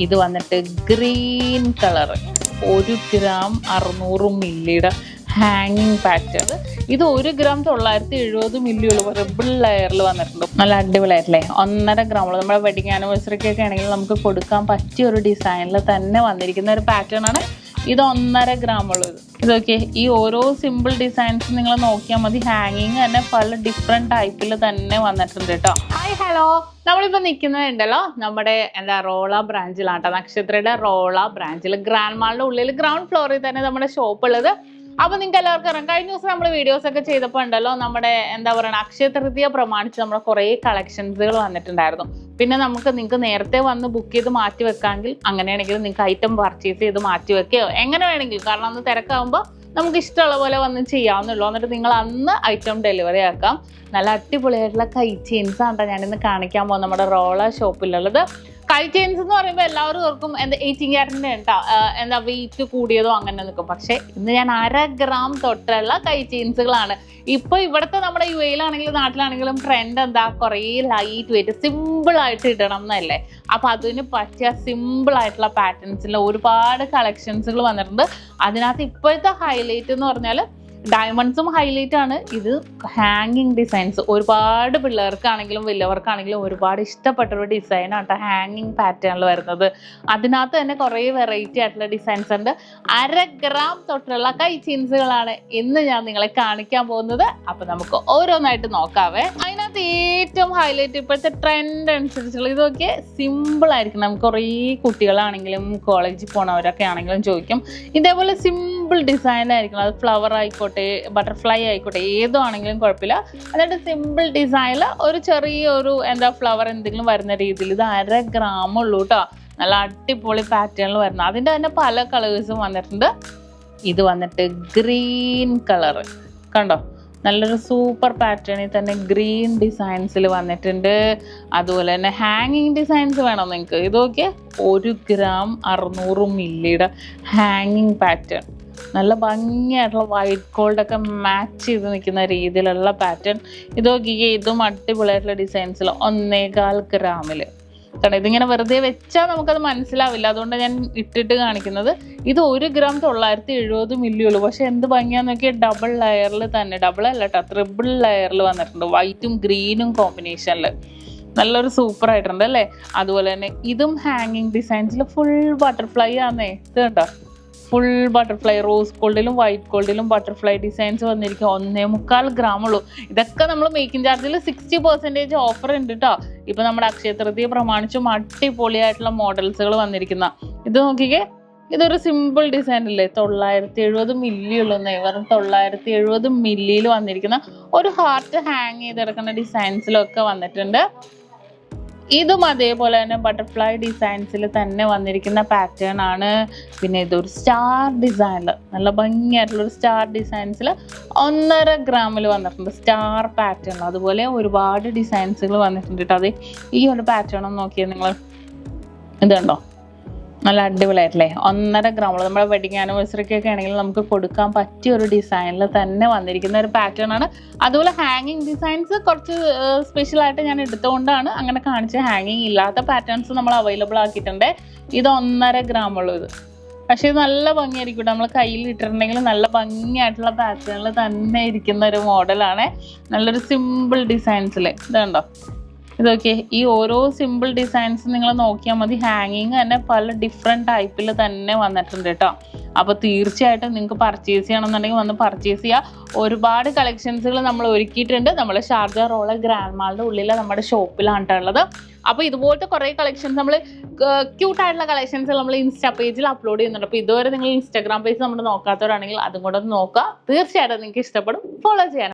ഇത് വന്നിട്ട് green colour 1 gram 600 മില്ലിയുടെ ഹാങ്ങിങ് പാറ്റേൺ. ഇത് 1 ഗ്രാം 970 മില്ലി ഉള്ള റിബിൾ ലെയറിൽ വന്നിട്ടുണ്ട്. നല്ല അടിപൊളിയായിട്ടല്ലേ. 1.5 ഗ്രാമുള്ള നമ്മുടെ വെഡിങ് ആനിവേഴ്സറിക്കൊക്കെ ആണെങ്കിൽ നമുക്ക് കൊടുക്കാൻ പറ്റിയ ഒരു ഡിസൈനിൽ തന്നെ വന്നിരിക്കുന്ന ഒരു പാറ്റേൺ ആണ്. ഇത് 1.5 ഗ്രാം ഉള്ളത്. ഇതൊക്കെ ഈ ഓരോ സിമ്പിൾ ഡിസൈൻസ് നിങ്ങൾ നോക്കിയാൽ മതി. ഹാങ്ങിങ് തന്നെ പല ഡിഫറെന്റ് ടൈപ്പിൽ തന്നെ വന്നിട്ടുണ്ട് കേട്ടോ. ഹായ് ഹലോ, നമ്മളിപ്പോൾ നിൽക്കുന്നുണ്ടല്ലോ നമ്മുടെ റോള ബ്രാഞ്ചിലാട്ടോ. നക്ഷത്രയുടെ റോള ബ്രാഞ്ചിൽ ഗ്രാൻഡ് മാളിന്റെ ഉള്ളിൽ ഗ്രൗണ്ട് ഫ്ലോറിൽ തന്നെ നമ്മുടെ ഷോപ്പ് ഉള്ളത്. അപ്പൊ നിങ്ങൾക്ക് എല്ലാവർക്കും അറിയാം, കഴിഞ്ഞ ദിവസം നമ്മൾ വീഡിയോസ് ഒക്കെ ചെയ്തപ്പോൾ ഉണ്ടല്ലോ നമ്മുടെ അക്ഷയ തൃതീയ പ്രമാണിച്ച് നമ്മുടെ കുറേ കളക്ഷൻസുകൾ വന്നിട്ടുണ്ടായിരുന്നു. പിന്നെ നിങ്ങൾക്ക് നേരത്തെ വന്ന് ബുക്ക് ചെയ്ത് മാറ്റി വെക്കാമെങ്കിൽ അങ്ങനെയാണെങ്കിൽ നിങ്ങൾക്ക് ഐറ്റം പർച്ചേസ് ചെയ്ത് മാറ്റി വെക്കുകയോ എങ്ങനെ വേണമെങ്കിലും, കാരണം അന്ന് തിരക്കാകുമ്പോൾ നമുക്ക് ഇഷ്ടമുള്ള പോലെ വന്ന് ചെയ്യാവുന്നുള്ളൂ. എന്നിട്ട് നിങ്ങൾ അന്ന് ഐറ്റം ഡെലിവറി ആക്കാം. നല്ല അടിപൊളിയായിട്ടുള്ള കൈ ചെയിൻസ് ആണ് ഞാനിന്ന് കാണിക്കാൻ പോകുന്നത് നമ്മുടെ റോള ഷോപ്പിലുള്ളത്. കൈ ചെയിൻസ് എന്ന് പറയുമ്പോൾ എല്ലാവരും ഓർക്കും 18 ക്യാരറ്റിൻ്റെ ഉണ്ടാ വെയിറ്റ് കൂടിയതോ അങ്ങനെ നിൽക്കും. പക്ഷെ ഇന്ന് ഞാൻ 1/2 ഗ്രാം തൊട്ടുള്ള കൈ ചെയിൻസുകളാണ്. ഇപ്പൊ ഇവിടുത്തെ നമ്മുടെ UAE-ലാണെങ്കിലും നാട്ടിലാണെങ്കിലും ട്രെൻഡ് കുറേ ലൈറ്റ് വെയിറ്റ് സിമ്പിൾ ആയിട്ട് ഇടണം എന്നല്ലേ. അപ്പൊ അതിന് പറ്റിയ സിമ്പിൾ ആയിട്ടുള്ള പാറ്റേൺസിൽ ഒരുപാട് കളക്ഷൻസുകൾ വന്നിട്ടുണ്ട്. അതിനകത്ത് ഇപ്പോഴത്തെ ഹൈലൈറ്റ് എന്ന് പറഞ്ഞാൽ ഡയമണ്ട്സും ഹൈലൈറ്റ് ആണ്. ഇത് ഹാങ്ങിങ് ഡിസൈൻസ് ഒരുപാട് പിള്ളേർക്കാണെങ്കിലും വലിയവർക്കാണെങ്കിലും ഒരുപാട് ഇഷ്ടപ്പെട്ട ഒരു ഡിസൈൻ ആണ് ഹാങ്ങിങ് പാറ്റേണിൽ വരുന്നത്. അതിനകത്ത് തന്നെ കുറേ വെറൈറ്റി ആയിട്ടുള്ള ഡിസൈൻസ് ഉണ്ട്. 1/2 ഗ്രാം തൊട്ടുള്ള കൈ ചെയിൻസുകളാണ് ഇന്ന് ഞാൻ നിങ്ങളെ കാണിക്കാൻ പോകുന്നത്. അപ്പൊ നമുക്ക് ഓരോന്നായിട്ട് നോക്കാവേ. അതിനകത്ത് ഏറ്റവും ഹൈലൈറ്റ് ഇപ്പോഴത്തെ ട്രെൻഡ് അനുസരിച്ചുള്ള ഇതൊക്കെ സിമ്പിൾ ആയിരിക്കും. നമുക്ക് കുറേ കുട്ടികളാണെങ്കിലും കോളേജിൽ പോണവരൊക്കെ ആണെങ്കിലും ചോദിക്കും. ഇതേപോലെ സിമ്പിൾ ഡിസൈൻ ആയിരിക്കണം. അത് ഫ്ലവർ ആയിക്കോട്ടെ, ബട്ടർഫ്ലൈ ആയിക്കോട്ടെ, ഏതോ ആണെങ്കിലും കുഴപ്പമില്ല. എന്നിട്ട് സിമ്പിൾ ഡിസൈനിൽ ഒരു ചെറിയൊരു ഫ്ലവർ എന്തെങ്കിലും വരുന്ന രീതിയിൽ. ഇത് 1/2 ഗ്രാം ഉള്ളൂ കേട്ടോ. നല്ല അടിപൊളി പാറ്റേണിൽ വരുന്നത്. അതിൻ്റെ തന്നെ പല കളേഴ്സും വന്നിട്ടുണ്ട്. ഇത് വന്നിട്ട് ഗ്രീൻ കളർ കണ്ടോ, നല്ലൊരു സൂപ്പർ പാറ്റേണിൽ തന്നെ ഗ്രീൻ ഡിസൈൻസിൽ വന്നിട്ടുണ്ട്. അതുപോലെ തന്നെ ഹാങ്ങിങ് ഡിസൈൻസ് വേണം നിങ്ങൾക്ക്. ഇതൊക്കെ 1 ഗ്രാം 600 മില്ലിയുടെ ഹാങ്ങിങ് പാറ്റേൺ. നല്ല ഭംഗിയായിട്ടുള്ള വൈറ്റ് ഗോൾഡൊക്കെ മാച്ച് ചെയ്ത് നിൽക്കുന്ന രീതിയിലുള്ള പാറ്റേൺ. ഇതൊക്കെ ഇതും അടിപൊളിയായിട്ടുള്ള ഡിസൈൻസിൽ 1.25 ഗ്രാമിൽ. കാരണം ഇതിങ്ങനെ വെറുതെ വെച്ചാൽ നമുക്കത് മനസ്സിലാവില്ല, അതുകൊണ്ട് ഞാൻ ഇട്ടിട്ട് കാണിക്കുന്നത്. ഇത് 1 ഗ്രാം 970 മില്ലി ഉള്ളൂ. പക്ഷെ എന്ത് ഭംഗിയാന്ന് നോക്കിയാൽ ഡബിൾ ലെയറിൽ തന്നെ, ഡബിൾ അല്ല കേട്ടോ, ട്രിപ്പിൾ ലെയറിൽ വന്നിട്ടുണ്ട്. വൈറ്റും ഗ്രീനും കോമ്പിനേഷനിൽ നല്ലൊരു സൂപ്പർ ആയിട്ടുണ്ട് അല്ലേ. അതുപോലെ തന്നെ ഇതും ഹാങ്ങിങ് ഡിസൈൻസിൽ ഫുൾ ബട്ടർഫ്ലൈ ആന്നേ. ഇത് കണ്ടോ, ഫുൾ ബട്ടർഫ്ലൈ, റോസ് ഗോൾഡിലും വൈറ്റ് ഗോൾഡിലും ബട്ടർഫ്ലൈ ഡിസൈൻസ് വന്നിരിക്കും. 1.25 ഗ്രാം ഉള്ളൂ. ഇതൊക്കെ നമ്മൾ മേക്കിംഗ് ചാർജിൽ 60% ഓഫർ ഉണ്ട് കേട്ടോ. ഇപ്പൊ നമ്മുടെ അക്ഷയ തൃതീയ പ്രമാണിച്ചും അടിപൊളിയായിട്ടുള്ള മോഡൽസുകൾ വന്നിരിക്കുന്ന. ഇത് നോക്കിക്കേ, ഇതൊരു സിമ്പിൾ ഡിസൈൻ അല്ലേ. 970 മില്ലി ഉള്ളൂ. വെറും 970 മില്ലിയിൽ വന്നിരിക്കുന്ന ഒരു ഹാർട്ട് ഹാങ് ചെയ്തെടുക്കുന്ന ഡിസൈൻസിലൊക്കെ വന്നിട്ടുണ്ട്. ഇതും അതേപോലെ തന്നെ ബട്ടർഫ്ലൈ ഡിസൈൻസിൽ തന്നെ വന്നിരിക്കുന്ന പാറ്റേൺ ആണ്. പിന്നെ ഇതൊരു സ്റ്റാർ ഡിസൈനിൽ നല്ല ഭംഗിയായിട്ടുള്ളൊരു സ്റ്റാർ ഡിസൈൻസിൽ 1.5 ഗ്രാമിൽ വന്നിട്ടുണ്ട്. സ്റ്റാർ പാറ്റേൺ അതുപോലെ ഒരുപാട് ഡിസൈൻസുകൾ വന്നിട്ടുണ്ട് കേട്ടോ. അത് ഈ ഒരു പാറ്റേൺ ഒന്ന് നോക്കിയാൽ നിങ്ങൾ ഇതുണ്ടോ, നല്ല അടിപൊളിയായിട്ടല്ലേ. 1.5 ഗ്രാമുള്ള നമ്മുടെ വെഡിങ് ആനിവേഴ്സറിക്കൊക്കെ ആണെങ്കിൽ നമുക്ക് കൊടുക്കാൻ പറ്റിയ ഒരു ഡിസൈനിൽ തന്നെ വന്നിരിക്കുന്ന ഒരു പാറ്റേൺ ആണ്. അതുപോലെ ഹാങ്ങിങ് ഡിസൈൻസ് കുറച്ച് സ്പെഷ്യൽ ആയിട്ട് ഞാൻ എടുത്തുകൊണ്ടാണ് അങ്ങനെ കാണിച്ച്. ഹാങ്ങിങ് ഇല്ലാത്ത പാറ്റേൺസ് നമ്മൾ അവൈലബിൾ ആക്കിയിട്ടുണ്ട്. ഇത് 1.5 ഗ്രാം ഉള്ളൂ ഇത്. പക്ഷെ ഇത് നല്ല ഭംഗിയായിരിക്കും. നമ്മൾ കയ്യിൽ ഇട്ടിട്ടുണ്ടെങ്കിൽ നല്ല ഭംഗിയായിട്ടുള്ള പാറ്റേണിൽ തന്നെ ഇരിക്കുന്ന ഒരു മോഡലാണ്. നല്ലൊരു സിമ്പിൾ ഡിസൈൻസിൽ ഇതുണ്ടോ. ഇതൊക്കെ ഈ ഓരോ സിമ്പിൾ ഡിസൈൻസ് നിങ്ങൾ നോക്കിയാൽ മതി. ഹാങ്ങിങ് തന്നെ പല ഡിഫറെൻറ്റ് ടൈപ്പിൽ തന്നെ വന്നിട്ടുണ്ട് കേട്ടോ. അപ്പോൾ തീർച്ചയായിട്ടും നിങ്ങൾക്ക് പർച്ചേസ് ചെയ്യണമെന്നുണ്ടെങ്കിൽ വന്ന് പർച്ചേസ് ചെയ്യുക. ഒരുപാട് കളക്ഷൻസുകൾ നമ്മൾ ഒരുക്കിയിട്ടുണ്ട്. നമ്മൾ ഷാർജ റോള ഗ്രാൻഡ് മാളിൻ്റെ ഉള്ളിൽ നമ്മുടെ ഷോപ്പിലാണ് ഉള്ളത്. അപ്പോൾ ഇതുപോലത്തെ കുറേ കളക്ഷൻസ് നമ്മൾ ക്യൂട്ടായിട്ടുള്ള കളക്ഷൻസ് നമ്മൾ ഇൻസ്റ്റാ പേജിൽ അപ്ലോഡ് ചെയ്യുന്നുണ്ട്. അപ്പോൾ ഇതുവരെ നിങ്ങൾ ഇൻസ്റ്റാഗ്രാം പേജ് നമ്മൾ നോക്കാത്തവരാണെങ്കിൽ അതും കൂടെ നോക്കുക. തീർച്ചയായിട്ടും നിങ്ങൾക്ക് ഇഷ്ടപ്പെടും. ഫോളോ ചെയ്യാൻ